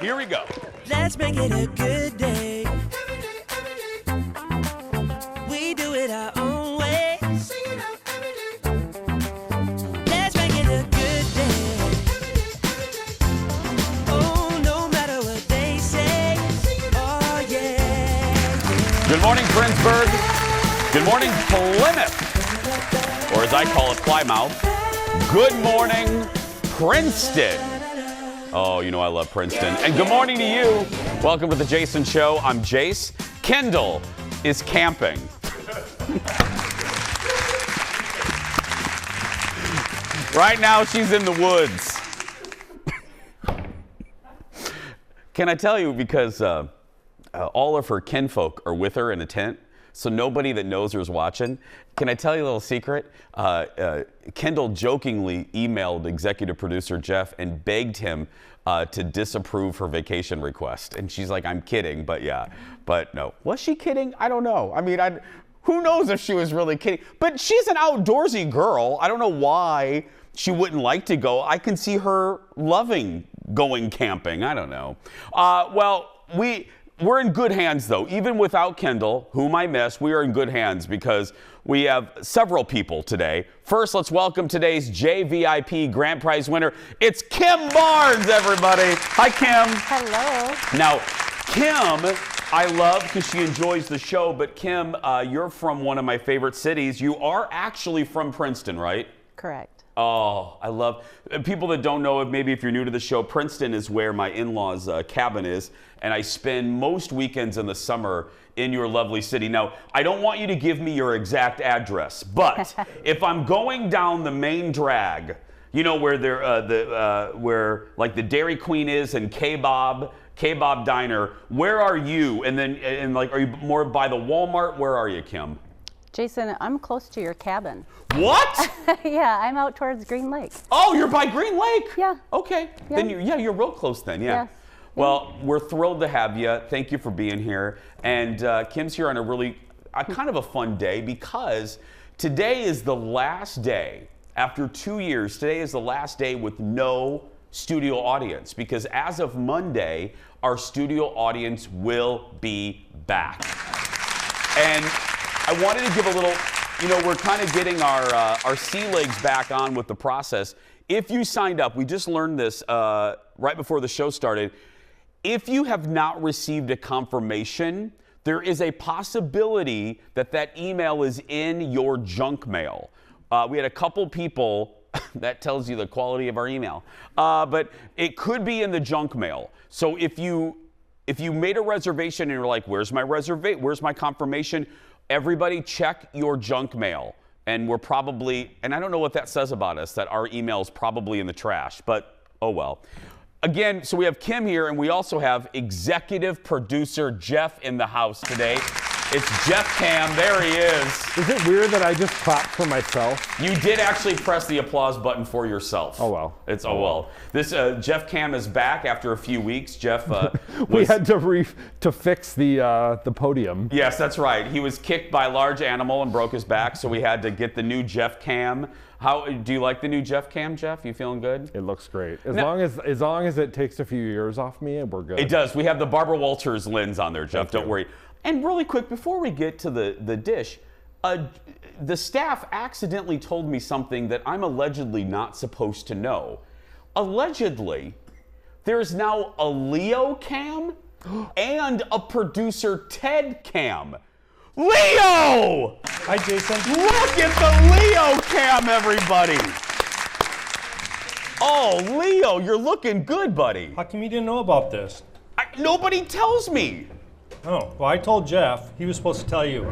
Here we go. Let's make it a good day. We do it our own way. Let's make it a good day. Oh, no matter what they say. Oh, yeah. Good morning, Princeburg. Good morning, Plymouth. Or as I call it, Plymouth. Good morning, Princeton. Oh, you know I love Princeton. And good morning to you. Welcome to the Jason Show. I'm Jace. Kendall is camping. Right now, she's in the woods. Can I tell you, because all of her kinfolk are with her in a tent, so nobody that knows her is watching. Can I tell you a little secret? Kendall jokingly emailed executive producer Jeff and begged him to disapprove her vacation request. And she's like, I'm kidding, but yeah. But no. Was she kidding? I don't know. I mean, who knows if she was really kidding? But she's an outdoorsy girl. I don't know why she wouldn't like to go. I can see her loving going camping. I don't know. We're in good hands, though. Even without Kendall, whom I miss, we are in good hands because we have several people today. First, let's welcome today's JVIP Grand Prize winner. It's Kim Barnes, everybody. Hi, Kim. Hello. Now, Kim, I love because she enjoys the show, but Kim, you're from one of my favorite cities. You are actually from Princeton, right? Correct. Oh, I love people that don't know. Maybe if you're new to the show, Princeton is where my in-laws' cabin is, and I spend most weekends in the summer in your lovely city. Now, I don't want you to give me your exact address, but if I'm going down the main drag, you know where where like the Dairy Queen is and Kebab Diner, where are you? And like, are you more by the Walmart? Where are you, Kim? Jason, I'm close to your cabin. What? Yeah, I'm out towards Green Lake. Oh, you're by Green Lake? Yeah. Okay. Yeah. Then you're real close then, yeah. Yes. Well, we're thrilled to have you. Thank you for being here. And Kim's here on a really kind of a fun day because today is the last day, after 2 years, today is the last day with no studio audience because as of Monday, our studio audience will be back. And I wanted to give a little, we're kind of getting our sea legs back on with the process. If you signed up, we just learned this right before the show started. If you have not received a confirmation, there is a possibility that email is in your junk mail. We had a couple people, that tells you the quality of our email, but it could be in the junk mail. So if you made a reservation and you're like, where's my confirmation? Everybody check your junk mail. And we're probably, and I don't know what that says about us, that our email is probably in the trash, but oh well. Again, so we have Kim here, and we also have executive producer Jeff in the house today. It's Jeff Cam. There he is. Is it weird that I just clapped for myself? You did actually press the applause button for yourself. Oh, well. It's oh well. This Jeff Cam is back after a few weeks. Jeff we had to fix the podium. Yes, that's right. He was kicked by a large animal and broke his back, so we had to get the new Jeff Cam. How do you like the new Jeff Cam, Jeff? You feeling good? It looks great. As long as it takes a few years off me, we're good. It does. We have the Barbara Walters lens on there, Jeff. Don't worry. And really quick, before we get to the dish, the staff accidentally told me something that I'm allegedly not supposed to know. Allegedly, there's now a Leo cam and a producer Ted cam. Leo! Hi, Jason. Look at the Leo cam, everybody. Oh, Leo, you're looking good, buddy. How come you didn't know about this? Nobody tells me. Oh, well, I told Jeff. He was supposed to tell you.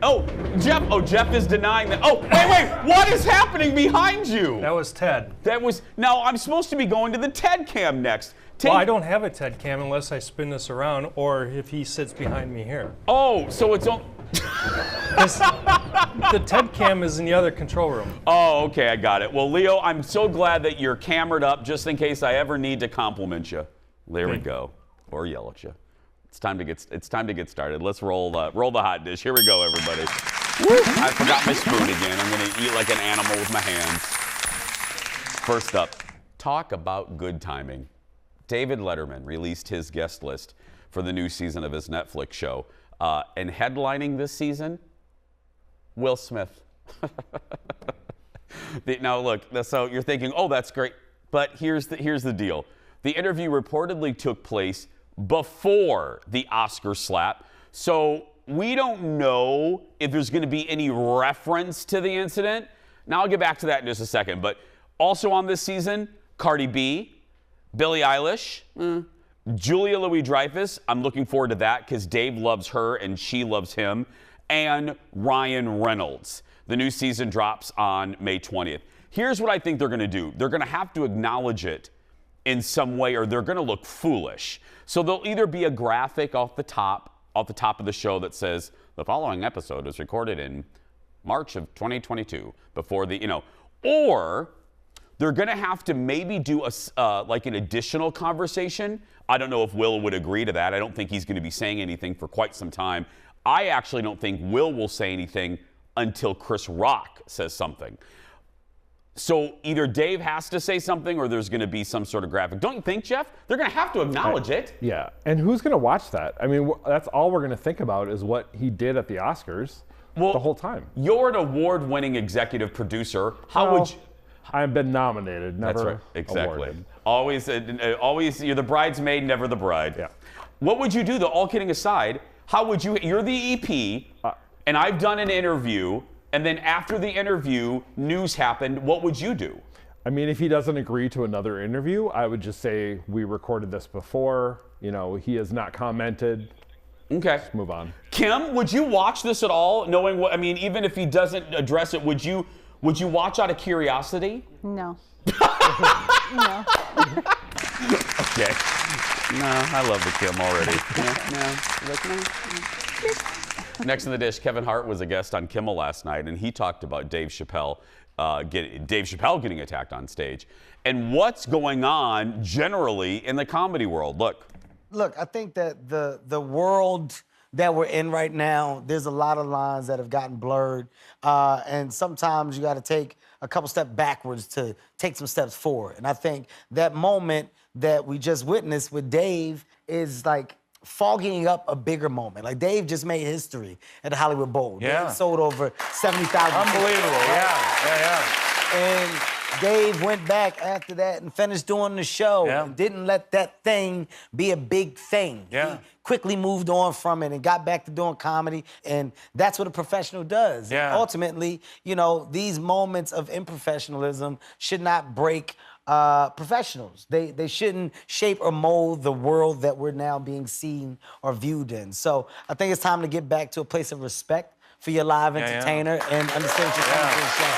Oh, Jeff is denying that. Oh, wait, what is happening behind you? That was Ted. Now I'm supposed to be going to the Ted cam next. Well, I don't have a Ted cam unless I spin this around or if he sits behind me here. Oh, so it's on. The Ted cam is in the other control room. Oh, okay, I got it. Well, Leo, I'm so glad that you're camered up just in case I ever need to compliment you. There we go. Or yell at you. It's time to get started. Let's roll the hot dish. Here we go, everybody. Woo! I forgot my spoon again. I'm going to eat like an animal with my hands. First up, talk about good timing. David Letterman released his guest list for the new season of his Netflix show. And headlining this season, Will Smith. Now look, so you're thinking, oh, that's great. But here's the deal. The interview reportedly took place before the Oscar slap. So we don't know if there's going to be any reference to the incident. Now I'll get back to that in just a second. But also on this season, Cardi B, Billie Eilish, Julia Louis-Dreyfus. I'm looking forward to that because Dave loves her and she loves him. And Ryan Reynolds. The new season drops on May 20th. Here's what I think they're going to do. They're going to have to acknowledge it in some way or they're going to look foolish. So there'll either be a graphic off the top of the show that says the following episode was recorded in March of 2022 before the, or they're going to have to maybe do like an additional conversation. I don't know if Will would agree to that. I don't think he's going to be saying anything for quite some time. I actually don't think Will say anything until Chris Rock says something. So either Dave has to say something or there's going to be some sort of graphic. Don't you think, Jeff? They're going to have to acknowledge it. Yeah, and who's going to watch that? I mean, that's all we're going to think about is what he did at the Oscars the whole time. You're an award-winning executive producer. How would you... I've been nominated, never That's right. Exactly. awarded. Always, you're the bridesmaid, never the bride. Yeah. What would you do, though, all kidding aside? How would you... You're the EP, and I've done an interview... And then after the interview, news happened. What would you do? I mean, if he doesn't agree to another interview, I would just say we recorded this before. He has not commented. Okay. Just move on. Kim, would you watch this at all, knowing what? I mean, even if he doesn't address it, would you watch out of curiosity? No. Okay. No. No, I love the Kim already. No. Next in the dish, Kevin Hart was a guest on Kimmel last night, and he talked about Dave Chappelle getting attacked on stage, and what's going on generally in the comedy world. Look, I think that the world that we're in right now, there's a lot of lines that have gotten blurred, and sometimes you got to take a couple steps backwards to take some steps forward. And I think that moment that we just witnessed with Dave is like fogging up a bigger moment. Like Dave just made history at the Hollywood Bowl. Yeah. Dave sold over 70,000. Unbelievable, yeah. And Dave went back after that and finished doing the show and didn't let that thing be a big thing. Yeah. He quickly moved on from it and got back to doing comedy, and that's what a professional does. Yeah. Ultimately, these moments of improfessionalism should not break professionals. They shouldn't shape or mold the world that we're now being seen or viewed in. So I think it's time to get back to a place of respect for your live entertainer and understand what you're coming to the show.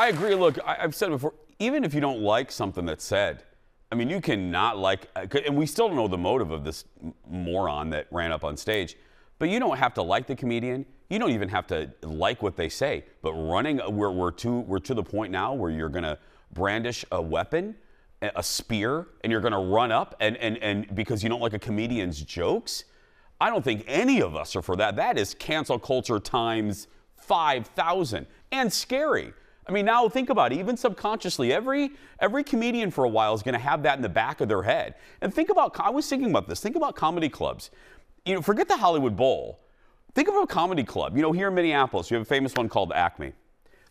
I agree. Look, I've said before, even if you don't like something that's said, I mean, you cannot like, and we still don't know the motive of this moron that ran up on stage, but you don't have to like the comedian. You don't even have to like what they say. But we're to the point now where you're gonna brandish a weapon, a spear, and you're gonna run up and because you don't like a comedian's jokes. I don't think any of us are for that. That is cancel culture times 5,000 and scary. I mean, now think about it. Even subconsciously, every comedian for a while is going to have that in the back of their head. And I was thinking about this. Think about comedy clubs. Forget the Hollywood Bowl. Think about a comedy club. Here in Minneapolis, you have a famous one called Acme.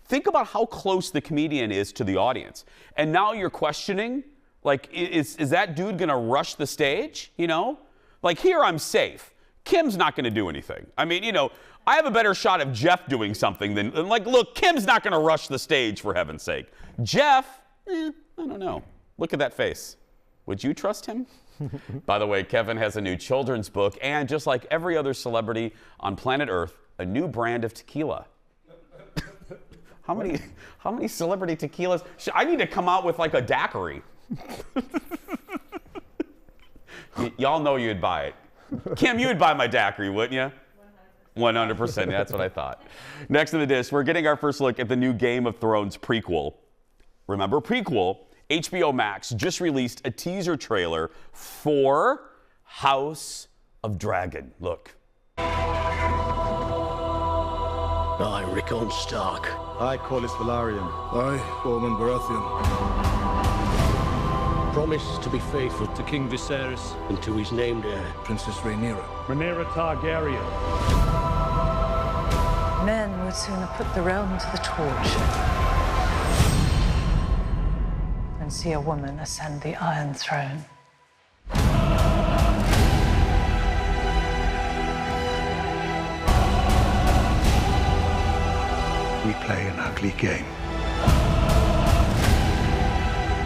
Think about how close the comedian is to the audience. And now you're questioning, like, is that dude going to rush the stage? Like, here I'm safe. Kim's not going to do anything. I mean, I have a better shot of Jeff doing something than look, Kim's not going to rush the stage, for heaven's sake. Jeff, I don't know. Look at that face. Would you trust him? By the way, Kevin has a new children's book and, just like every other celebrity on planet Earth, a new brand of tequila. How many celebrity tequilas? I need to come out with like a daiquiri. Y'all know you'd buy it. Kim, you would buy my daiquiri, wouldn't you? 100%. That's what I thought. Next in the dish, we're getting our first look at the new Game of Thrones prequel. Remember, prequel? HBO Max just released a teaser trailer for House of Dragon. Look. I, Rickon Stark. I, Corlys Velaryon. I, Ormond Baratheon. promise to be faithful to King Viserys and to his named heir, Princess Rhaenyra. Rhaenyra Targaryen. Men would sooner put the realm to the torch than see a woman ascend the Iron Throne. We play an ugly game.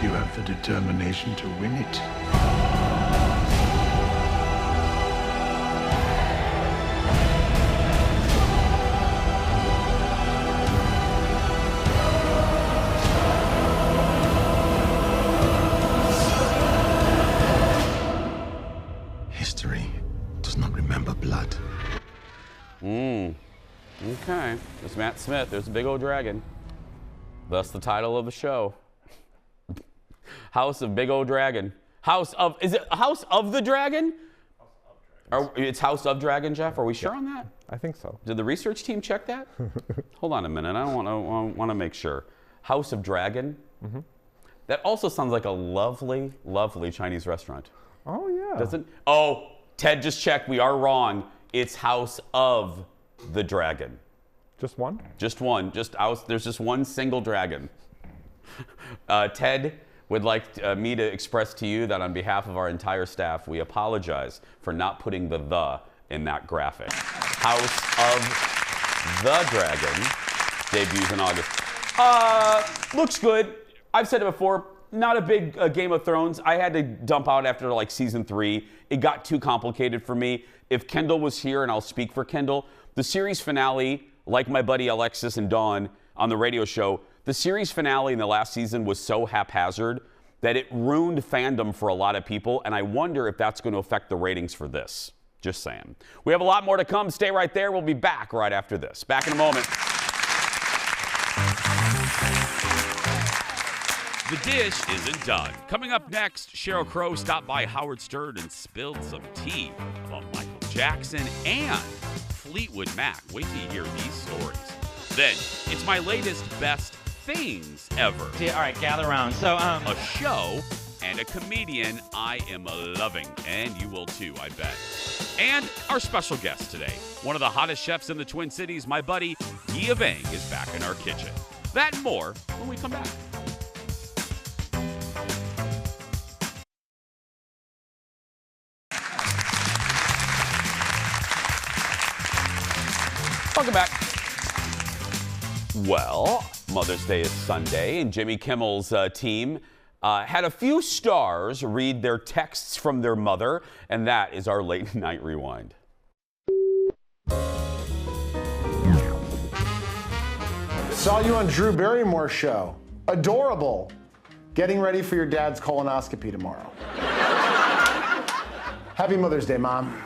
You have the determination to win it. History does not remember blood. Okay, there's Matt Smith. There's a big old dragon. Thus the title of the show. House of Big Old Dragon. Is it House of the Dragon? It's House of Dragon, Jeff? Are we sure on that? I think so. Did the research team check that? Hold on a minute. I want to make sure. House of Dragon? Mm-hmm. That also sounds like a lovely, lovely Chinese restaurant. Oh, yeah. Doesn't? Oh, Ted just checked. We are wrong. It's House of the Dragon. Just one? Just one. There's just one single dragon. Ted would like me to express to you that on behalf of our entire staff, we apologize for not putting the in that graphic. House of the Dragon debuts in August. Looks good. I've said it before, not a big Game of Thrones. I had to dump out after like season 3. It got too complicated for me. If Kendall was here, and I'll speak for Kendall, the series finale, like my buddy Alexis and Dawn on the radio show, the series finale in the last season was so haphazard that it ruined fandom for a lot of people, and I wonder if that's going to affect the ratings for this. Just saying. We have a lot more to come. Stay right there. We'll be back right after this. Back in a moment. The dish isn't done. Coming up next, Sheryl Crow stopped by Howard Stern and spilled some tea about Michael Jackson and Fleetwood Mac. Wait till you hear these stories. Then, it's my latest best things ever. All right, gather around. So, a show and a comedian I am loving, and you will too, I bet. And our special guest today, one of the hottest chefs in the Twin Cities, my buddy Yia Vang, is back in our kitchen. That and more when we come back. Welcome back. Well, Mother's Day is Sunday, and Jimmy Kimmel's team had a few stars read their texts from their mother, and that is our late night rewind. Saw you on Drew Barrymore's show. Adorable. Getting ready for your dad's colonoscopy tomorrow. Happy Mother's Day, Mom.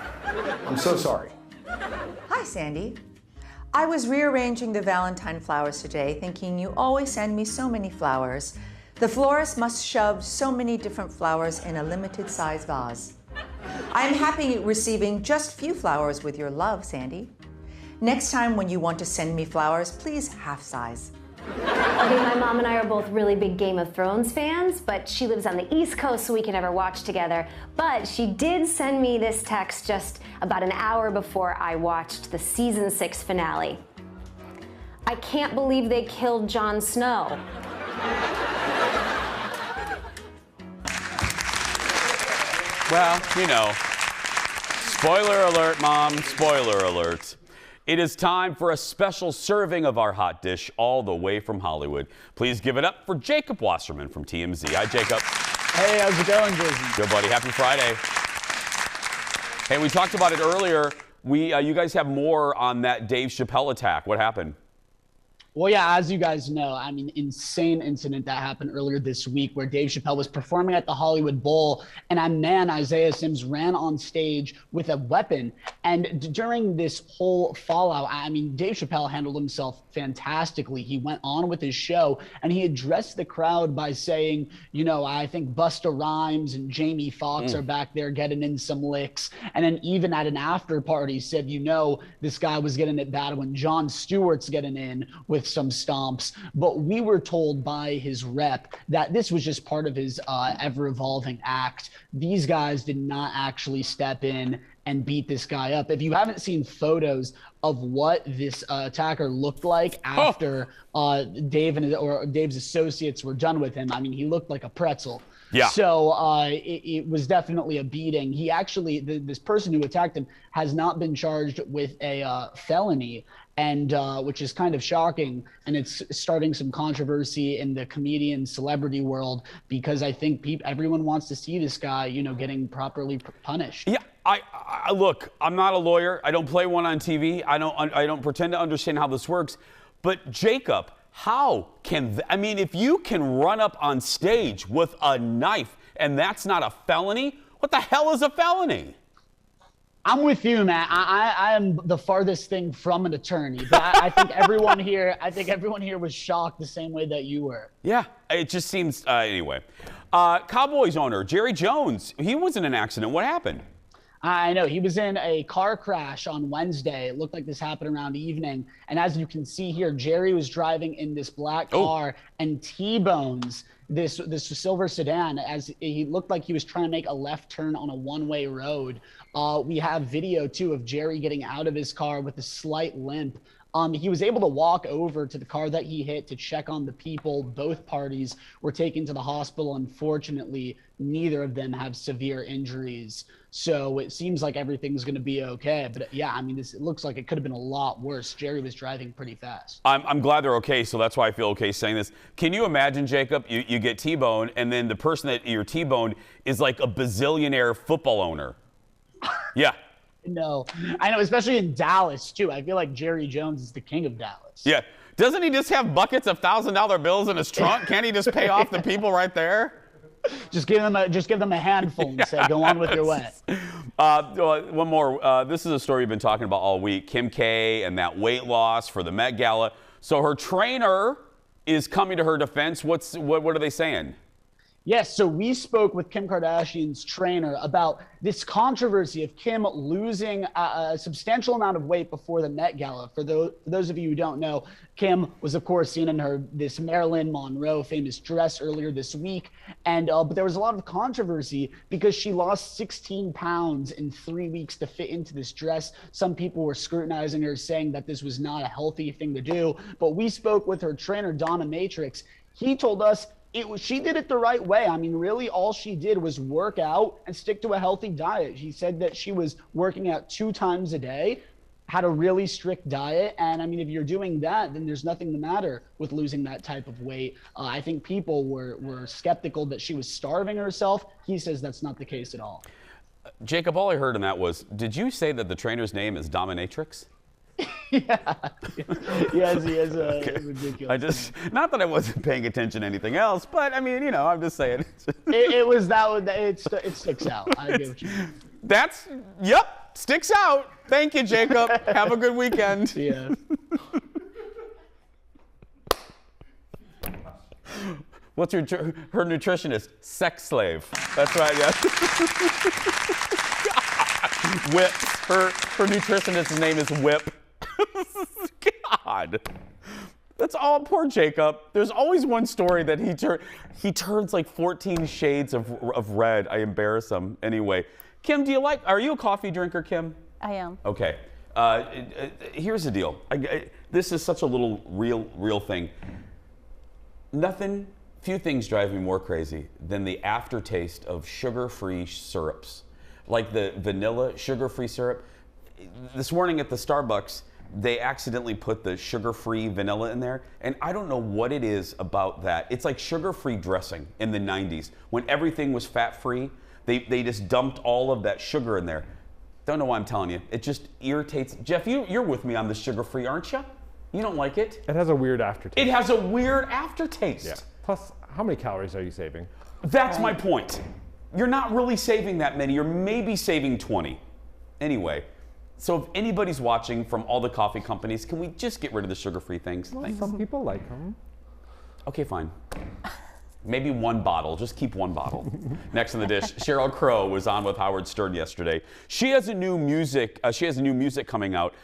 I'm so sorry. Hi, Sandy. I was rearranging the Valentine flowers today, thinking you always send me so many flowers. The florist must shove so many different flowers in a limited size vase. I am happy receiving just few flowers with your love, Sandy. Next time when you want to send me flowers, please half size. Okay, my mom and I are both really big Game of Thrones fans, but she lives on the East Coast, so we can never watch together. But she did send me this text just about an hour before I watched the season 6 finale. I can't believe they killed Jon Snow. Well, you know, spoiler alert, Mom, spoiler alert. It is time for a special serving of our hot dish all the way from Hollywood. Please give it up for Jacob Wasserman from TMZ. Hi, Jacob. Hey, how's it going, Jason? Good, buddy. Happy Friday. Hey, we talked about it earlier. You guys have more on that Dave Chappelle attack. What happened? Well, yeah, as you guys know, I mean, insane incident that happened earlier this week where Dave Chappelle was performing at the Hollywood Bowl, and a man, Isaiah Sims, ran on stage with a weapon. And during this whole fallout, I mean, Dave Chappelle handled himself fantastically. He went on with his show, and he addressed the crowd by saying, you know, I think Busta Rhymes and Jamie Foxx are back there getting in some licks. And then even at an after party said, you know, this guy was getting it bad when Jon Stewart's getting in with with some stomps, but we were told by his rep that this was just part of his ever-evolving act. These guys did not actually step in and beat this guy up. If you haven't seen photos of what this attacker looked like after Dave's associates were done with him, I mean, he looked like a pretzel. Yeah. So it was definitely a beating. He actually, this person who attacked him has not been charged with a felony, and which is kind of shocking. And it's starting some controversy in the comedian celebrity world, because I think everyone wants to see this guy, getting properly punished. Yeah. I look, I'm not a lawyer. I don't play one on TV. I don't pretend to understand how this works. But Jacob, how can, if you can run up on stage with a knife and that's not a felony, what the hell is a felony? I'm with you, Matt. I am the farthest thing from an attorney, but I think everyone here, was shocked the same way that you were. Yeah, it just seems, anyway. Cowboys owner, Jerry Jones, he was in an accident. What happened? I know. He was in a car crash on Wednesday. It looked like this happened around evening. And as you can see here, Jerry was driving in this black car and T-bones this silver sedan as he looked like he was trying to make a left turn on a one-way road. We have video, too, of Jerry getting out of his car with a slight limp. He was able to walk over to the car that he hit to check on the people. Both parties were taken to the hospital. Unfortunately, neither of them have severe injuries. So it seems like everything's going to be okay. But yeah, it looks like it could have been a lot worse. Jerry was driving pretty fast. I'm glad they're okay, so that's why I feel okay saying this. Can you imagine, Jacob, you get T-boned, and then the person that you're T-boned is like a bazillionaire football owner? Yeah. No, I know, especially in Dallas, too. I feel like Jerry Jones is the king of Dallas. Yeah. Doesn't he just have buckets of $1,000 bills in his trunk? Can't he just pay off the people right there? Just give them a handful and say, go on with your way. One more. This is a story we've been talking about all week. Kim K and that weight loss for the Met Gala. So her trainer is coming to her defense. What are they saying? Yes, so we spoke with Kim Kardashian's trainer about this controversy of Kim losing a substantial amount of weight before the Met Gala. For those of you who don't know, Kim was, of course, seen in this Marilyn Monroe famous dress earlier this week. And but there was a lot of controversy because she lost 16 pounds in 3 weeks to fit into this dress. Some people were scrutinizing her, saying that this was not a healthy thing to do. But we spoke with her trainer, Donna Matrix. He told us she did it the right way. Really all she did was work out and stick to a healthy diet. She said that she was working out 2 times a day, had a really strict diet. And if you're doing that, then there's nothing the matter with losing that type of weight. I think people were skeptical that she was starving herself. He says that's not the case at all. Jacob, all I heard in that was, did you say that the trainer's name is Dominatrix? Yeah. Yes, he is ridiculous. Not that I wasn't paying attention to anything else, but I'm just saying. it was that one. It sticks out. I get what you mean. Sticks out. Thank you, Jacob. Have a good weekend. Yeah. What's her nutritionist? Sex slave. That's right, yes. Whip. Her nutritionist's name is Whip. God. That's all. Poor Jacob. There's always one story that he turns like 14 shades of red. I embarrass him. Anyway, Kim, are you a coffee drinker, Kim? I am. Okay. Here's the deal. This is such a little real thing. Few things drive me more crazy than the aftertaste of sugar-free syrups. Like the vanilla sugar-free syrup. This morning at the Starbucks, they accidentally put the sugar-free vanilla in there, and I don't know what it is about that. It's like sugar-free dressing in the 90s. When everything was fat-free, they just dumped all of that sugar in there. Don't know why I'm telling you. It just irritates. Jeff, you're with me on the sugar-free, aren't you? You don't like it? It has a weird aftertaste. It has a weird aftertaste. Yeah. Plus, how many calories are you saving? That's my point. You're not really saving that many. You're maybe saving 20. Anyway, so if anybody's watching from all the coffee companies, can we just get rid of the sugar-free things? Well, some people like them. Okay, fine. Maybe one bottle. Just keep one bottle. Next on the dish, Sheryl Crow was on with Howard Stern yesterday. She has a new music. Coming out.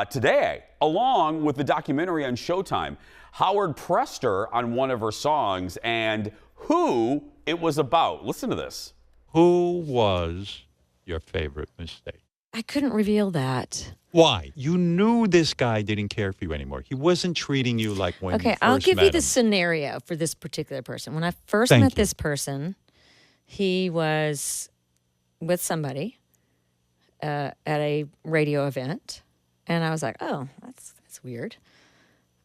today, along with the documentary on Showtime. Howard pressed her on one of her songs and who it was about. Listen to this. Who was your favorite mistake? I couldn't reveal that. Why? You knew this guy didn't care for you anymore. He wasn't treating you like when you first I'll give met you the him. scenario for this particular person. When I first Thank met you. this person, he was with somebody at a radio event, and I was like, oh, that's weird.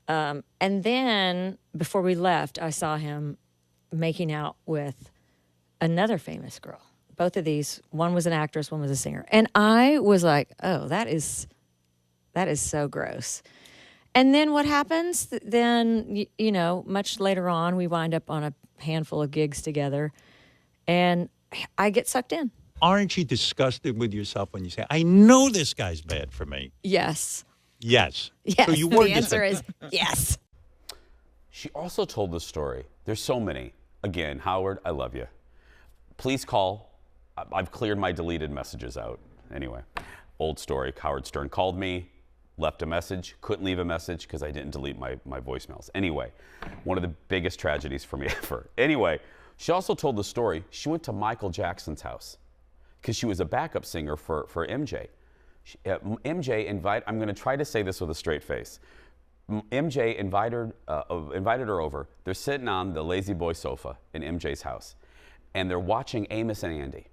And then before we left, I saw him making out with another famous girl. Both of these, one was an actress, one was a singer. And I was like, oh, that is so gross. And then what happens? Then, you know, much later on, we wind up on a handful of gigs together, and I get sucked in. Aren't you disgusted with yourself when you say, I know this guy's bad for me? Yes. Yes. Yes, So you were the answer is yes. She also told the story. There's so many. Again, Howard, I love you. Please call. I've cleared my deleted messages out. Anyway, old story. Howard Stern called me, left a message, couldn't leave a message because I didn't delete my voicemails. Anyway, one of the biggest tragedies for me ever. Anyway, she also told the story. She went to Michael Jackson's house because she was a backup singer for MJ. MJ I'm going to try to say this with a straight face. MJ invited her over. They're sitting on the lazy boy sofa in MJ's house, and they're watching Amos and Andy.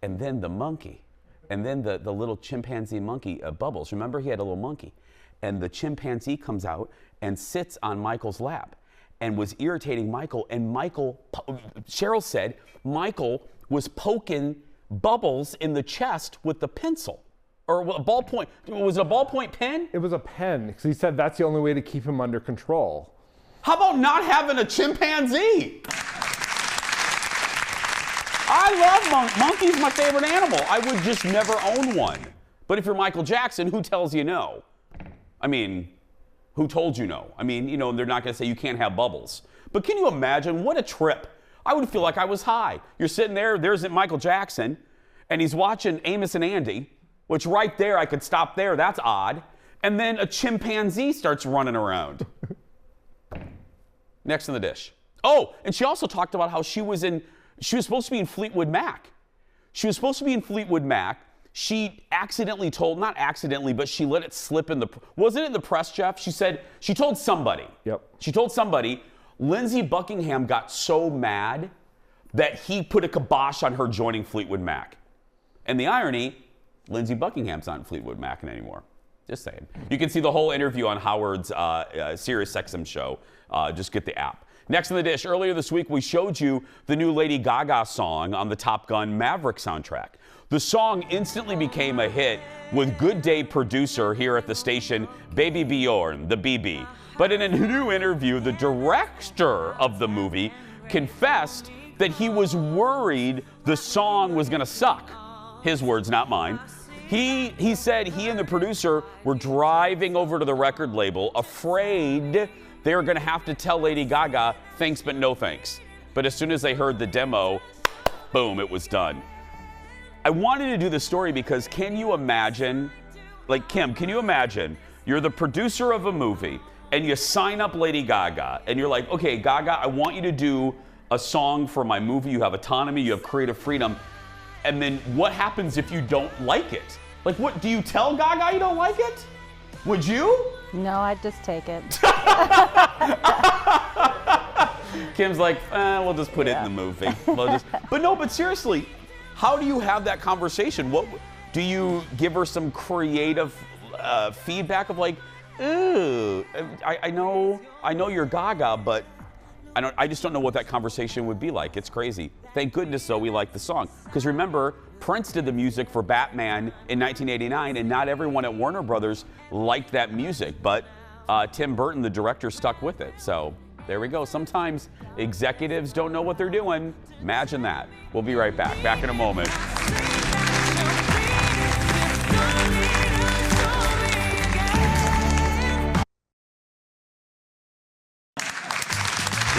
And then the monkey, and then the little chimpanzee monkey, Bubbles. Remember, he had a little monkey. And the chimpanzee comes out and sits on Michael's lap and was irritating Michael. And Sheryl said, Michael was poking Bubbles in the chest with the pencil. Or a ballpoint. Was it a ballpoint pen? It was a pen, because he said that's the only way to keep him under control. How about not having a chimpanzee? I love monkeys, my favorite animal. I would just never own one. But if you're Michael Jackson, who tells you no? I mean, who told you no? I mean, you know, they're not going to say you can't have Bubbles. But can you imagine what a trip? I would feel like I was high. You're sitting there, there's Michael Jackson, and he's watching Amos and Andy, which right there, I could stop there. That's odd. And then a chimpanzee starts running around. Next in the dish. Oh, and she also talked about how she was supposed to be in Fleetwood Mac. She was supposed to be in Fleetwood Mac. She accidentally told, not accidentally, but she let it slip in wasn't it in the press, Jeff? She told somebody. Yep. She told somebody, Lindsey Buckingham got so mad that he put a kibosh on her joining Fleetwood Mac. And the irony, Lindsey Buckingham's not in Fleetwood Mac anymore. Just saying. You can see the whole interview on Howard's Sirius XM show. Just get the app. Next in the dish, earlier this week, we showed you the new Lady Gaga song on the Top Gun Maverick soundtrack. The song instantly became a hit with Good Day producer here at the station, Baby Bjorn, the BB. But in a new interview, the director of the movie confessed that he was worried the song was going to suck. His words, not mine. He said he and the producer were driving over to the record label, afraid they were going to have to tell Lady Gaga, thanks but no thanks. But as soon as they heard the demo, boom, it was done. I wanted to do this story because can you imagine, like Kim, can you imagine you're the producer of a movie and you sign up Lady Gaga and you're like, okay, Gaga, I want you to do a song for my movie. You have autonomy, you have creative freedom. And then what happens if you don't like it? Like, what, do you tell Gaga you don't like it? Would you? No, I'd just take it. Kim's like, we'll just put it in the movie. But seriously, how do you have that conversation? What do you give her some creative feedback of like, ooh, I know you're Gaga, but I just don't know what that conversation would be like. It's crazy. Thank goodness, though, we like the song. Because remember, Prince did the music for Batman in 1989, and not everyone at Warner Brothers liked that music. But Tim Burton, the director, stuck with it. So there we go. Sometimes executives don't know what they're doing. Imagine that. We'll be right back. Back in a moment.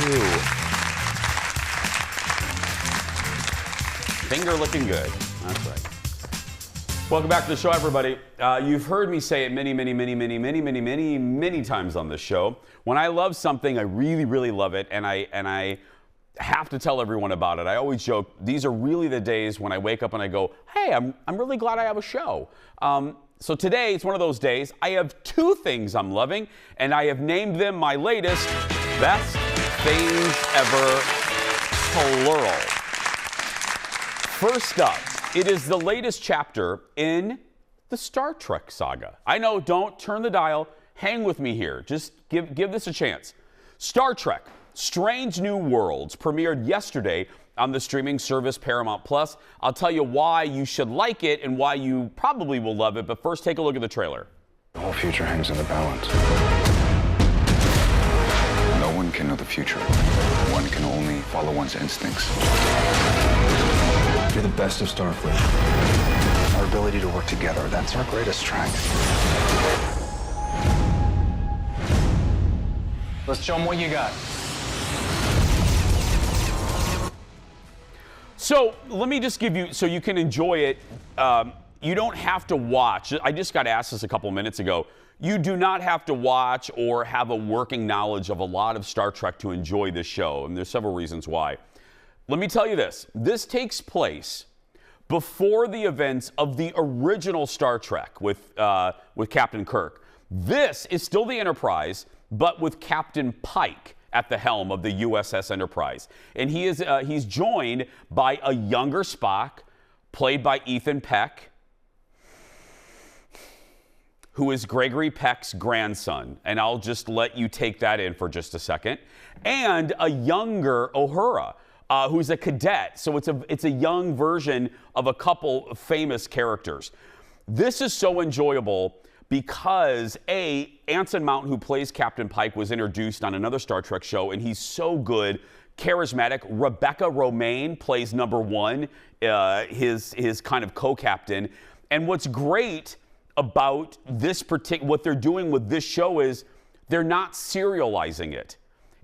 Ooh. Finger looking good. That's right. Welcome back to the show, everybody. You've heard me say it many times on this show. When I love something, I really, really love it, and I have to tell everyone about it. I always joke, these are really the days when I wake up and I go, hey, I'm really glad I have a show. So today, it's one of those days. I have two things I'm loving, and I have named them my latest best things ever, plural. First up, it is the latest chapter in the Star Trek saga. I know, don't turn the dial. Hang with me here. Just give this a chance. Star Trek, Strange New Worlds premiered yesterday on the streaming service Paramount Plus. I'll tell you why you should like it and why you probably will love it, but first take a look at the trailer. The whole future hangs in the balance. No one can know the future. One can only follow one's instincts. You're the best of Starfleet. Our ability to work together, that's our greatest strength. Let's show them what you got. So let me just give you, so you can enjoy it, you don't have to watch. I just got asked this a couple minutes ago. You do not have to watch or have a working knowledge of a lot of Star Trek to enjoy this show, and there's several reasons why. Let me tell you this. This takes place before the events of the original Star Trek with Captain Kirk. This is still the Enterprise, but with Captain Pike at the helm of the USS Enterprise. And he's joined by a younger Spock, played by Ethan Peck, who is Gregory Peck's grandson. And I'll just let you take that in for just a second. And a younger Uhura, who's a cadet. So it's a young version of a couple famous characters. This is so enjoyable because Anson Mount, who plays Captain Pike, was introduced on another Star Trek show, and he's so good, charismatic. Rebecca Romaine plays number one, his kind of co-captain. And what's great about this what they're doing with this show is they're not serializing it.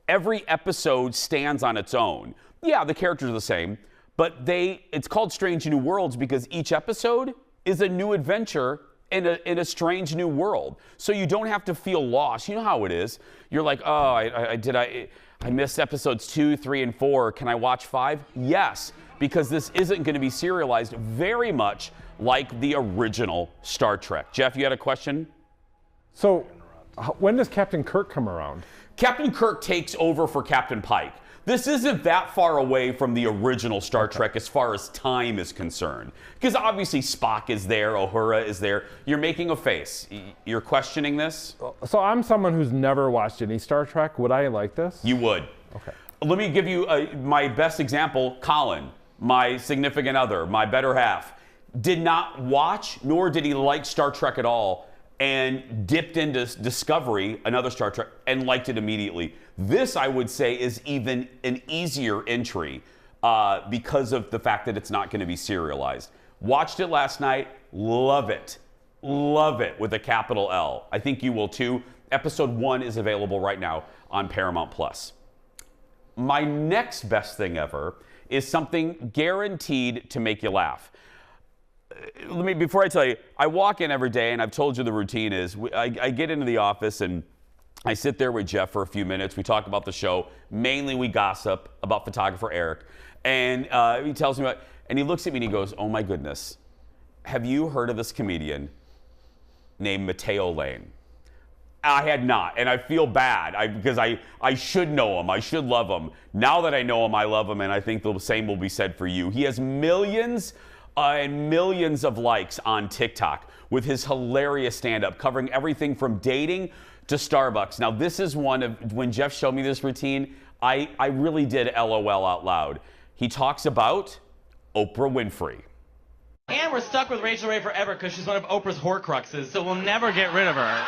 Every episode stands on its own. Yeah, the characters are the same, but it's called Strange New Worlds because each episode is a new adventure in a strange new world. So you don't have to feel lost. You know how it is. You're like, oh, I missed episodes 2, 3, and 4. Can I watch 5? Yes, because this isn't going to be serialized, very much like the original Star Trek. Jeff, you had a question? So when does Captain Kirk come around? Captain Kirk takes over for Captain Pike. This isn't that far away from the original Star Trek as far as time is concerned. Because obviously Spock is there, Uhura is there. You're making a face. You're questioning this? So I'm someone who's never watched any Star Trek. Would I like this? You would. Okay. Let me give you my best example. Colin, my significant other, my better half, did not watch nor did he like Star Trek at all, and dipped into Discovery, another Star Trek, and liked it immediately. This, I would say, is even an easier entry because of the fact that it's not going to be serialized. Watched it last night. Love it. Love it with a capital L. I think you will too. Episode 1 is available right now on Paramount Plus. My next best thing ever is something guaranteed to make you laugh. Before I tell you, I walk in every day, and I've told you the routine is, I get into the office and I sit there with Jeff for a few minutes. We talk about the show. Mainly we gossip about photographer Eric. And he tells me about, and he looks at me and he goes, oh my goodness, have you heard of this comedian named Mateo Lane? I had not, and I feel bad because I should know him. I should love him. Now that I know him, I love him, and I think the same will be said for you. He has millions and millions of likes on TikTok with his hilarious stand-up, covering everything from dating to Starbucks. Now, this is one of, when Jeff showed me this routine, I really did LOL out loud. He talks about Oprah Winfrey. And we're stuck with Rachel Ray forever because she's one of Oprah's Horcruxes, so we'll never get rid of her.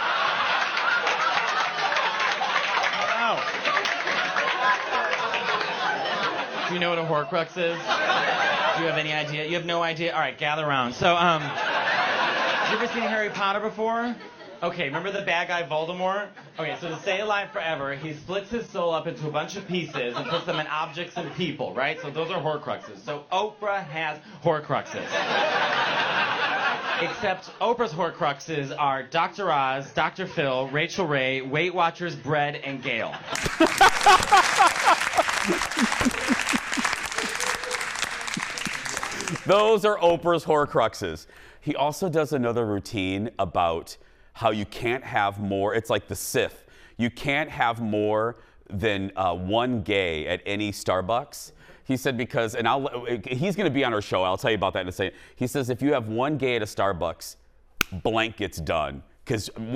Do you know what a Horcrux is? Do you have any idea? You have no idea? All right, gather around. So, you ever seen Harry Potter before? Okay, remember the bad guy Voldemort? Okay, so to stay alive forever, he splits his soul up into a bunch of pieces and puts them in objects and people, right? So those are Horcruxes. So Oprah has Horcruxes. Except Oprah's Horcruxes are Dr. Oz, Dr. Phil, Rachel Ray, Weight Watchers, Bread, and Gail. Those are Oprah's Horcruxes. He also does another routine about how you can't have more. It's like the Sith. You can't have more than one gay at any Starbucks. He said because, and he's going to be on our show. I'll tell you about that in a second. He says if you have one gay at a Starbucks, blank gets done.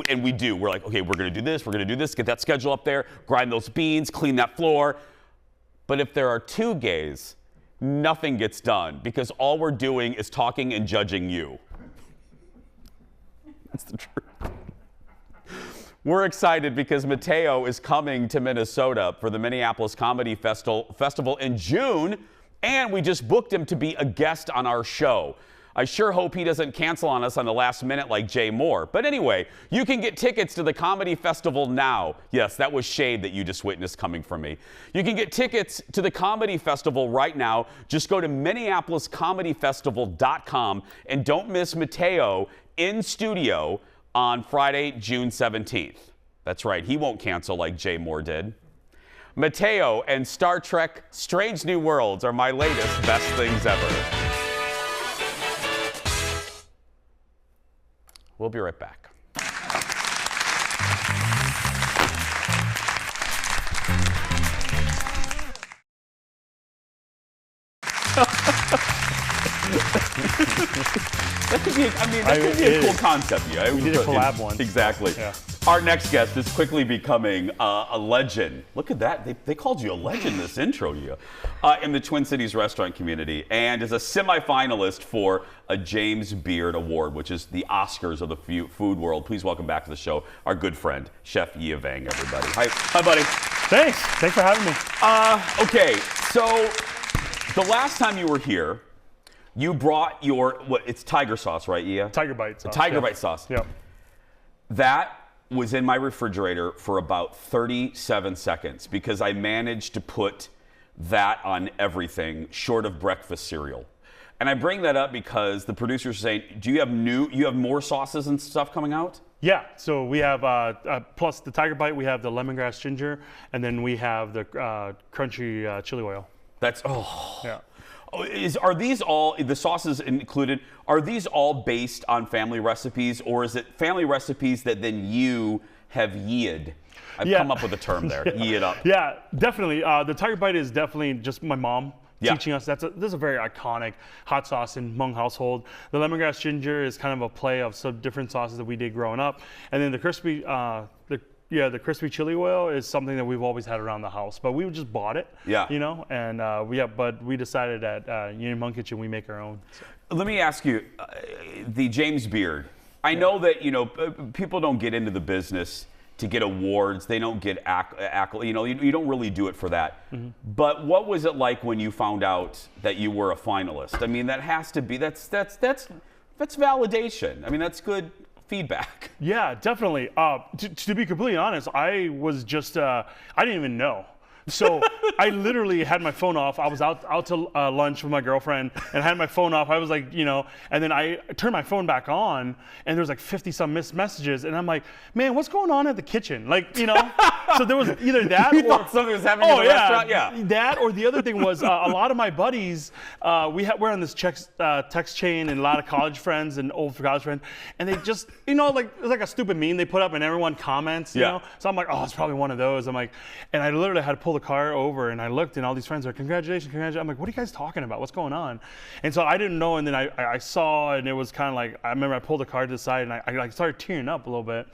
And we do. We're like, okay, we're going to do this. We're going to do this. Get that schedule up there. Grind those beans. Clean that floor. But if there are two gays, nothing gets done because all we're doing is talking and judging you. That's the truth. We're excited because Mateo is coming to Minnesota for the Minneapolis Comedy Festival in June, and we just booked him to be a guest on our show. I sure hope he doesn't cancel on us on the last minute like Jay Moore. But anyway, you can get tickets to the Comedy Festival now. Yes, that was shade that you just witnessed coming from me. You can get tickets to the Comedy Festival right now. Just go to MinneapolisComedyFestival.com and don't miss Mateo in studio on Friday, June 17th. That's right, he won't cancel like Jay Moore did. Mateo and Star Trek Strange New Worlds are my latest best things ever. We'll be right back. That could be, that could be a cool concept. Yeah, we did a collab once. Exactly. Yeah. Our next guest is quickly becoming a legend. Look at that. They called you a legend this intro, Yia, in the Twin Cities restaurant community, and is a semifinalist for a James Beard Award, which is the Oscars of the food world. Please welcome back to the show our good friend, Chef Yia Vang, everybody. Hi, buddy. Thanks for having me. Okay, so the last time you were here, you brought it's tiger sauce, right, Yia? Tiger bite sauce. Tiger bite sauce. Yep. That was in my refrigerator for about 37 seconds because I managed to put that on everything short of breakfast cereal. And I bring that up because the producers are saying, you have more sauces and stuff coming out? Yeah, so we have, plus the tiger bite, we have the lemongrass ginger, and then we have the crunchy chili oil. Yeah. Are these all, the sauces included, are these all based on family recipes, or is it family recipes that then you have yi'd? I've come up with a term there, yi'd up. Yeah, definitely. The tiger bite is definitely just my mom teaching us. This is a very iconic hot sauce in Hmong household. The lemongrass ginger is kind of a play of some different sauces that we did growing up. And then the crispy, the crispy chili oil is something that we've always had around the house, but we just bought it, and but we decided at Union Hmong Kitchen we make our own. So. Let me ask you, the James Beard. I know that people don't get into the business to get awards. They don't get accolades. You don't really do it for that. Mm-hmm. But what was it like when you found out that you were a finalist? I mean, that has to be that's validation. I mean, that's good feedback. Yeah, definitely. To be completely honest, I was just, I didn't even know. So I literally had my phone off. I was out to lunch with my girlfriend and had my phone off. I was like, and then I turned my phone back on and there was like 50-some missed messages. And I'm like, man, what's going on at the kitchen? So there was either that you thought something was happening in the restaurant? Yeah. That or the other thing was a lot of my buddies, we're on this text chain and a lot of college friends and old college friends. And they just, it was like a stupid meme they put up and everyone comments, you know? So I'm like, oh, it's probably one of those. I'm like, and I literally had to pull the car over and I looked and all these friends are congratulations. I'm like, what are you guys talking about? What's going on? And so I didn't know, and then I saw, and it was kind of like, I remember I pulled the car to the side and I started tearing up a little bit.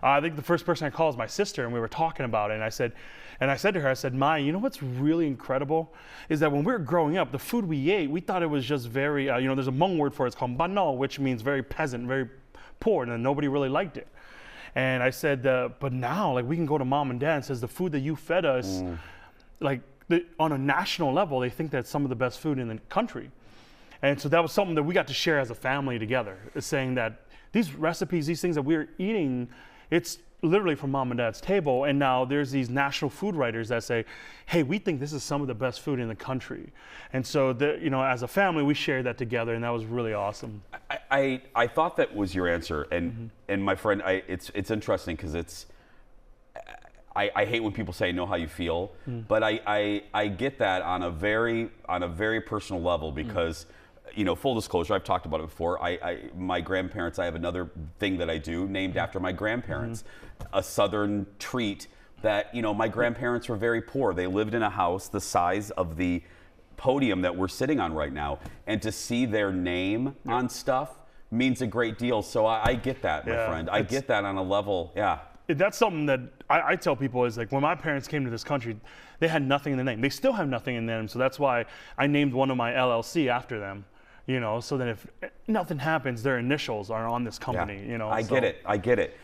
I think the first person I called was my sister, and we were talking about it, and I said to her, Mai, you know what's really incredible is that when we were growing up, the food we ate, we thought it was just very, there's a Hmong word for it, it's called bano, which means very peasant, very poor, and nobody really liked it. And I said, but now, we can go to mom and dad and says the food that you fed us, on a national level, they think that's some of the best food in the country. And so that was something that we got to share as a family together, is saying that these recipes, these things that we're eating, it's literally from mom and dad's table. And now there's these national food writers that say, hey, we think this is some of the best food in the country. And so, as a family, we shared that together, and that was really awesome. I thought that was your answer, and my friend, it's interesting because it's. I hate when people say know how you feel, but I get that on a very personal level because, full disclosure, I've talked about it before. My grandparents, I have another thing that I do named after my grandparents, a Southern treat that, my grandparents were very poor. They lived in a house the size of the podium that we're sitting on right now, and to see their name on stuff means a great deal. So I get that, my friend. I get that on a level, That's something that I tell people is like when my parents came to this country, they had nothing in their name. They still have nothing in them, so that's why I named one of my LLC after them. So that if nothing happens, their initials are on this company. I get it.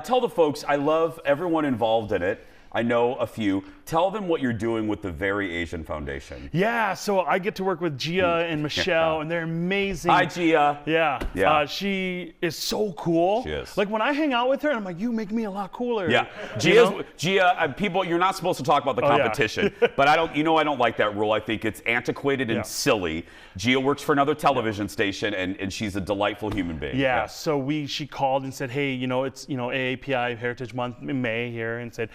Tell the folks, I love everyone involved in it. I know a few. Tell them what you're doing with the Very Asian Foundation. Yeah, so I get to work with Yia and Michelle, and they're amazing. Hi, Yia. Yeah. She is so cool. She is. Like when I hang out with her, I'm like, you make me a lot cooler. Yeah, Yia. People, you're not supposed to talk about the competition, but I don't like that rule. I think it's antiquated and silly. Yia works for another television station, and she's a delightful human being. Yeah. So she called and said, hey, it's AAPI Heritage Month in May here, and said,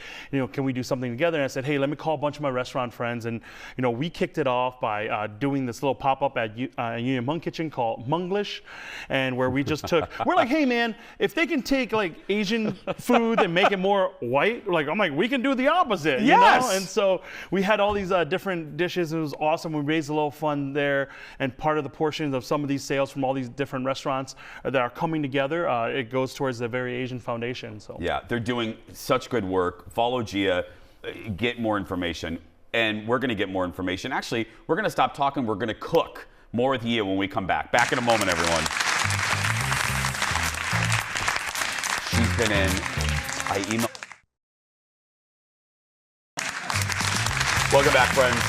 can we do something together? And I said, hey, let me call a bunch of my restaurant friends. And, we kicked it off by doing this little pop-up at Yia Vang Kitchen called Munglish, and where we just we're like, hey, man, if they can take like Asian food and make it more white, I'm like, we can do the opposite, Yes. And so we had all these different dishes. It was awesome. We raised a little fund there, and part of the portions of some of these sales from all these different restaurants that are coming together, it goes towards the Very Asian Foundation. So yeah, they're doing such good work. Follow Yia. Get more information, and we're going to get more information. Actually, we're going to stop talking. We're going to cook more with Yia when we come back. Back in a moment, everyone. She's been in. Welcome back, friends.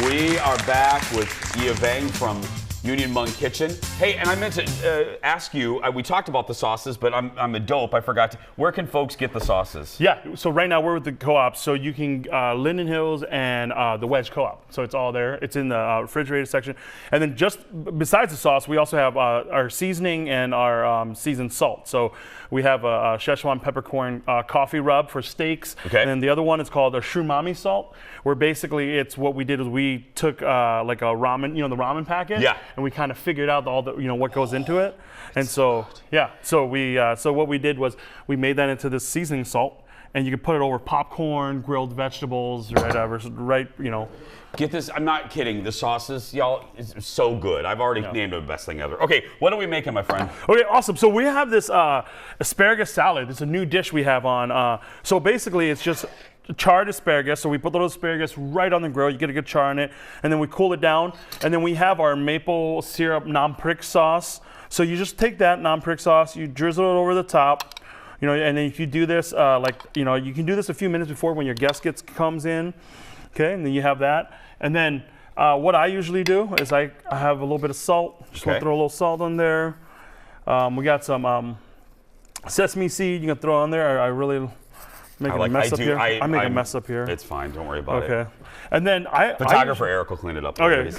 We are back with Yia Vang from Union Mung Kitchen. Hey, and I meant to ask you, we talked about the sauces, but I'm a dope, I forgot to. Where can folks get the sauces? Yeah, so right now we're with the co-op, so you can, Linden Hills and the Wedge Co-op. So it's all there. It's in the refrigerated section. And then just besides the sauce, we also have our seasoning and our seasoned salt. So we have a Szechuan peppercorn coffee rub for steaks. Okay. And then the other one is called a shumami salt, where basically it's what we did is we took like a ramen, the ramen packet. Yeah. And we kind of figured out all the, what goes into it. And so, so what we did was we made that into this seasoning salt, and you can put it over popcorn, grilled vegetables, whatever, Get this, I'm not kidding. The sauces, y'all, is so good. I've already named it the best thing ever. Okay, what are we making, my friend? Okay, awesome. So we have this asparagus salad. It's a new dish we have on. So basically, it's just charred asparagus. So we put those asparagus right on the grill. You get a good char on it, and then we cool it down. And then we have our maple syrup non-prick sauce. So you just take that non-prick sauce, you drizzle it over the top, and then if you do this, you can do this a few minutes before when your guest comes in. Okay, and then you have that. And then what I usually do is I have a little bit of salt. Just want to throw a little salt on there. We got some sesame seed you can throw on there. I really make a mess up here. I make a mess up here. It's fine. Don't worry about it. Okay. And then photographer Eric will clean it up. Okay.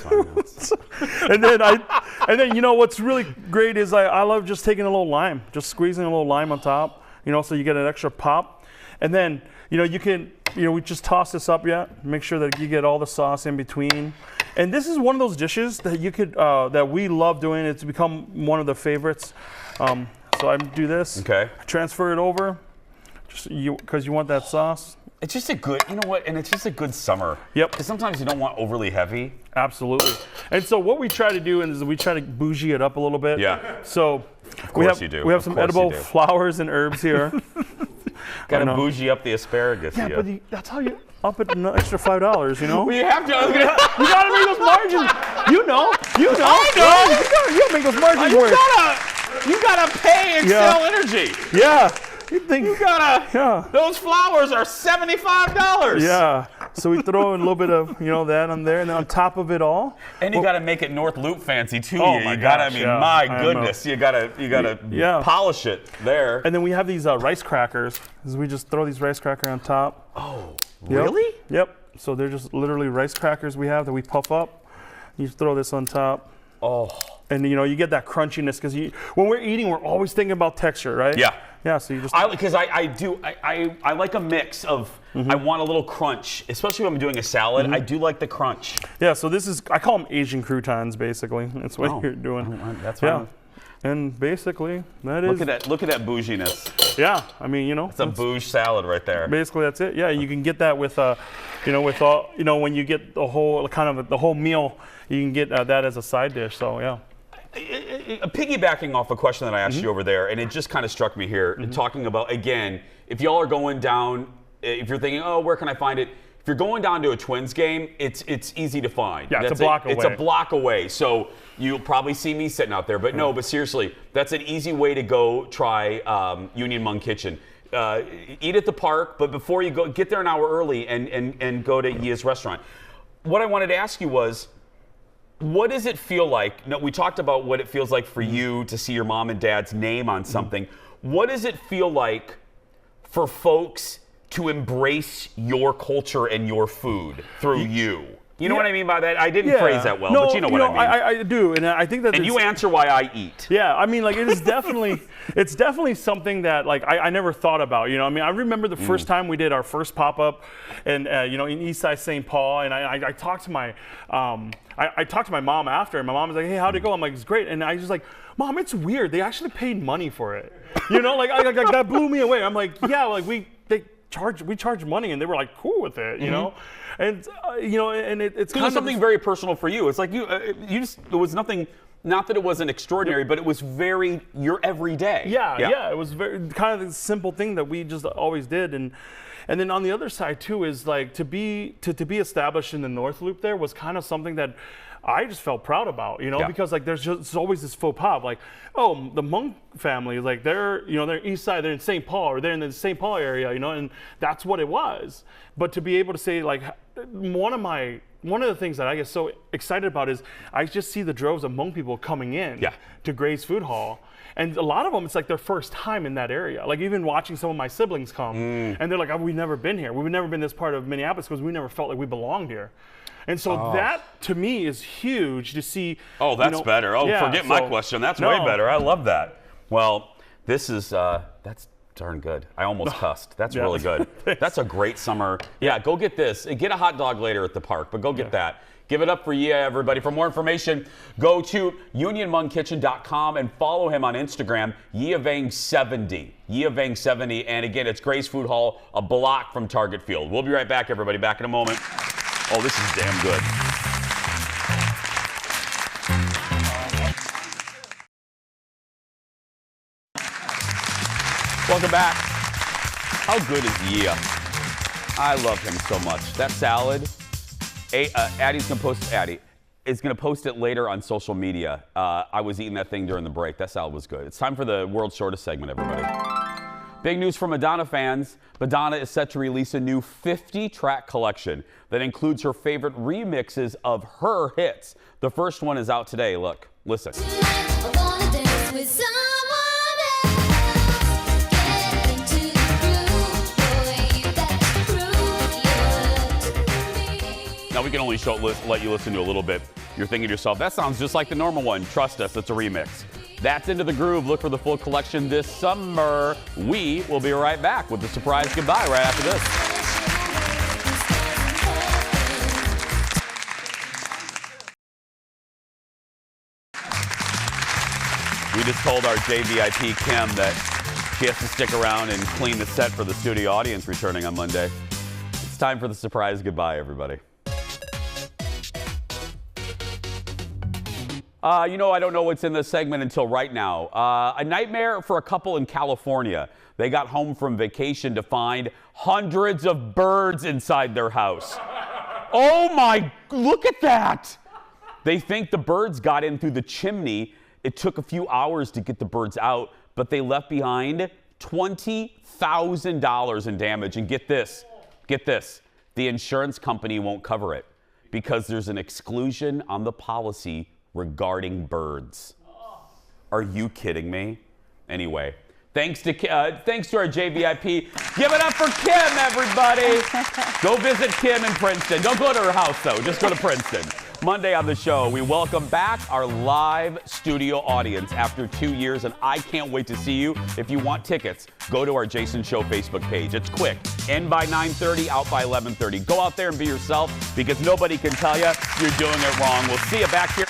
and then what's really great is I love just taking a little lime, just squeezing a little lime on top, so you get an extra pop. And then you can we just toss this up make sure that you get all the sauce in between. And this is one of those dishes that you could that we love doing. It's become one of the favorites. So I do this. Okay. Transfer it over, just because you want that sauce. It's just a good, and it's just a good summer. Yep. Because sometimes you don't want overly heavy. Absolutely. And so what we try to do is we try to bougie it up a little bit. Yeah. So we have some edible flowers and herbs here. Got to bougie up the asparagus. Yeah, but that's how you up it an extra $5. Well, you have to. You gotta make those margins. I know. You gotta make those margins work. You gotta pay Excel Energy. Yeah. Those flowers are $75. Yeah. So we throw in a little bit of that on there, and then on top of it all. And you gotta make it North Loop fancy too. Oh You gotta, my goodness, you gotta polish it there. And then we have these rice crackers. We just throw these rice crackers on top. Oh, really? Yep. So they're just literally rice crackers we have that we puff up. You just throw this on top. Oh. And you get that crunchiness because when we're eating, we're always thinking about texture, right? Yeah. Yeah. So you just because I like a mix of I want a little crunch, especially when I'm doing a salad. I do like the crunch. Yeah. So I call them Asian croutons, basically. That's what you're doing. That's right. And basically, that is. Look at that bouginess. Yeah, I mean, it's a bouge salad right there. Basically, that's it. Yeah, you can get that with, with all, when you get the whole the whole meal, you can get that as a side dish. So yeah. Piggybacking off a question that I asked you over there, and it just kind of struck me here, talking about, again, if y'all are going down, if you're thinking, oh, where can I find it? If you're going down to a Twins game, it's easy to find. Yeah, it's a block away. It's a block away, so you'll probably see me sitting out there. But no, but seriously, that's an easy way to go try Union Hmong Kitchen. Eat at the park, but before you go, get there an hour early and go to Yia's restaurant. What I wanted to ask you was, what does it feel like? No, we talked about what it feels like for you to see your mom and dad's name on something. What does it feel like for folks to embrace your culture and your food through you? You know what I mean by that? I didn't phrase that well, but you know what I mean. I do, and I think that. And you answer why I eat. Yeah, I mean, like it is definitely, it's definitely something that like I never thought about. I mean, I remember the first time we did our first pop up, and in East Side St. Paul, and I talked to my, I talked to my mom after, and my mom was like, "Hey, how'd it go?" I'm like, "It's great," and I was like, "Mom, it's weird. They actually paid money for it." Like that blew me away. I'm like, "Yeah, like we charge money," and they were like cool with it, you know. And and it's kind of something very personal for you. It's like you just, it was nothing. Not that it wasn't extraordinary, but it was very your everyday. Yeah. It was very kind of the simple thing that we just always did, and then on the other side too is like to be established in the North Loop there was kind of something that I just felt proud about, because like there's always this faux pas, like, oh, the Hmong family, like they're East Side, they're in St. Paul, or they're in the St. Paul area, and that's what it was. But to be able to say, like, one of the things that I get so excited about is I just see the droves of Hmong people coming in to Gray's Food Hall. And a lot of them, it's like their first time in that area. Like even watching some of my siblings come, and they're like, oh, we've never been here. We've never been this part of Minneapolis because we never felt like we belonged here. And so that, to me, is huge to see. Oh, that's better. Oh, forget my question. That's way better. I love that. Well, this is, that's darn good. I almost cussed. That's really good. That's a great summer. Yeah, go get this. Get a hot dog later at the park, but go get that. Give it up for Yia, everybody. For more information, go to unionhmongkitchen.com and follow him on Instagram, Yia Vang 70. Yia Vang 70. And again, it's Gray's Food Hall, a block from Target Field. We'll be right back, everybody. Back in a moment. Oh, this is damn good. Welcome back. How good is Yia? I love him so much. That salad, Addie's gonna post. Addie is gonna post it later on social media. I was eating that thing during the break. That salad was good. It's time for the world's shortest segment, everybody. Big news for Madonna fans. Madonna is set to release a new 50-track collection that includes her favorite remixes of her hits. The first one is out today. Look, listen. Now, we can only let you listen to a little bit. You're thinking to yourself, that sounds just like the normal one. Trust us, it's a remix. That's Into the Groove. Look for the full collection this summer. We will be right back with the surprise goodbye right after this. We just told our JVIP Kim that she has to stick around and clean the set for the studio audience returning on Monday. It's time for the surprise goodbye, everybody. I don't know what's in this segment until right now. A nightmare for a couple in California. They got home from vacation to find hundreds of birds inside their house. Oh my, look at that. They think the birds got in through the chimney. It took a few hours to get the birds out, but they left behind $20,000 in damage. And get this, the insurance company won't cover it because there's an exclusion on the policy regarding birds. Are you kidding me? Anyway, thanks to our JVIP. Give it up for Kim, everybody. Go visit Kim in Princeton. Don't go to her house, though. Just go to Princeton. Monday on the show, we welcome back our live studio audience after 2 years, and I can't wait to see you. If you want tickets, go to our Jason Show Facebook page. It's quick. In by 9:30, out by 11:30. Go out there and be yourself, because nobody can tell you you're doing it wrong. We'll see you back here.